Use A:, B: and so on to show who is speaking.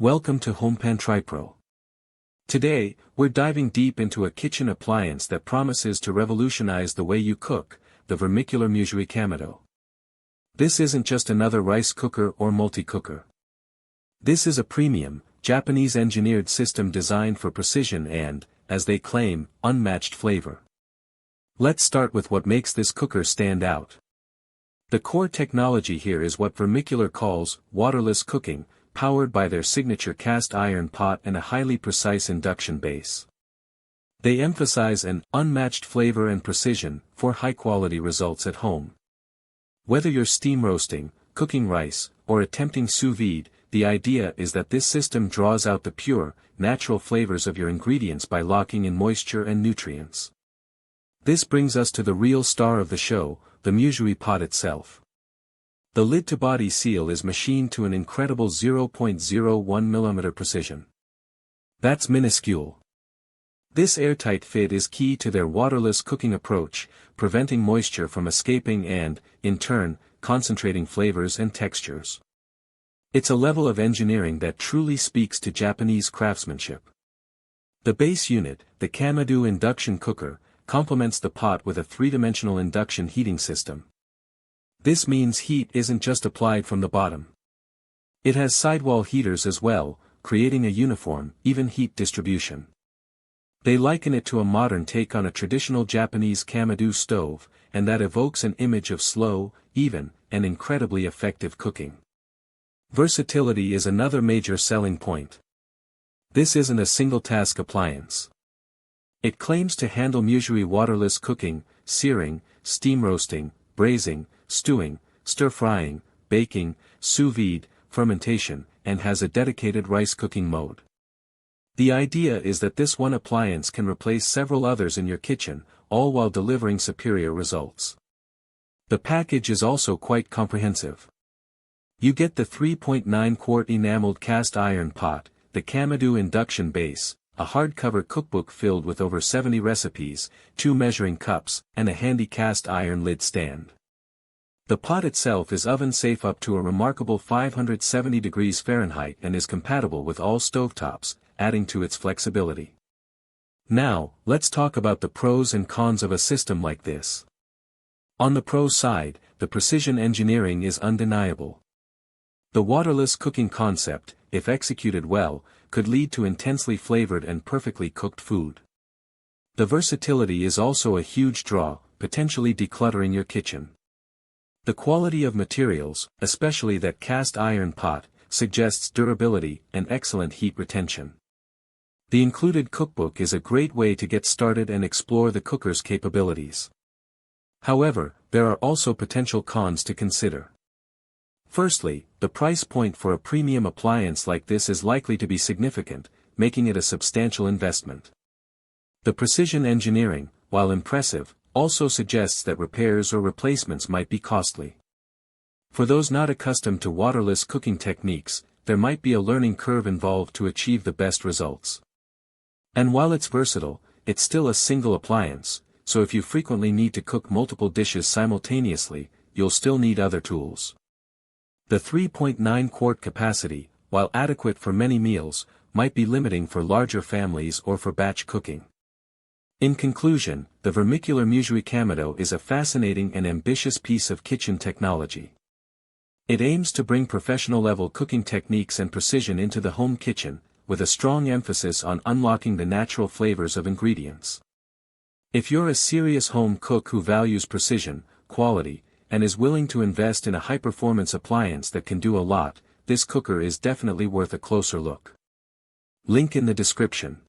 A: Welcome to HomePan TriPro. Today, we're diving deep into a kitchen appliance that promises to revolutionize the way you cook, the Vermicular Musui-Kamado. This isn't just another rice cooker or multi-cooker. This is a premium, Japanese-engineered system designed for precision and, as they claim, unmatched flavor. Let's start with what makes this cooker stand out. The core technology here is what Vermicular calls waterless cooking, powered by their signature cast iron pot and a highly precise induction base. They emphasize an unmatched flavor and precision for high-quality results at home. Whether you're steam roasting, cooking rice, or attempting sous vide, the idea is that this system draws out the pure, natural flavors of your ingredients by locking in moisture and nutrients. This brings us to the real star of the show, the Musui pot itself. The lid-to-body seal is machined to an incredible 0.01 mm precision. That's minuscule. This airtight fit is key to their waterless cooking approach, preventing moisture from escaping and, in turn, concentrating flavors and textures. It's a level of engineering that truly speaks to Japanese craftsmanship. The base unit, the Kamado induction cooker, complements the pot with a three-dimensional induction heating system. This means heat isn't just applied from the bottom. It has sidewall heaters as well, creating a uniform, even heat distribution. They liken it to a modern take on a traditional Japanese Kamado stove, and that evokes an image of slow, even, and incredibly effective cooking. Versatility is another major selling point. This isn't a single-task appliance. It claims to handle Musui waterless cooking, searing, steam roasting, braising, stewing, stir-frying, baking, sous vide, fermentation, and has a dedicated rice cooking mode. The idea is that this one appliance can replace several others in your kitchen, all while delivering superior results. The package is also quite comprehensive. You get the 3.9-quart enameled cast iron pot, the Kamado induction base, a hardcover cookbook filled with over 70 recipes, 2 measuring cups, and a handy cast iron lid stand. The pot itself is oven-safe up to a remarkable 570 degrees Fahrenheit and is compatible with all stovetops, adding to its flexibility. Now, let's talk about the pros and cons of a system like this. On the pros side, the precision engineering is undeniable. The waterless cooking concept, if executed well, could lead to intensely flavored and perfectly cooked food. The versatility is also a huge draw, potentially decluttering your kitchen. The quality of materials, especially that cast iron pot, suggests durability and excellent heat retention. The included cookbook is a great way to get started and explore the cooker's capabilities. However, there are also potential cons to consider. Firstly, the price point for a premium appliance like this is likely to be significant, making it a substantial investment. The precision engineering, while impressive, also suggests that repairs or replacements might be costly. For those not accustomed to waterless cooking techniques, there might be a learning curve involved to achieve the best results. And while it's versatile, it's still a single appliance, so if you frequently need to cook multiple dishes simultaneously, you'll still need other tools. The 3.9-quart capacity, while adequate for many meals, might be limiting for larger families or for batch cooking. In conclusion, the Vermicular Musui-Kamado is a fascinating and ambitious piece of kitchen technology. It aims to bring professional-level cooking techniques and precision into the home kitchen, with a strong emphasis on unlocking the natural flavors of ingredients. If you're a serious home cook who values precision, quality, and is willing to invest in a high-performance appliance that can do a lot, this cooker is definitely worth a closer look. Link in the description.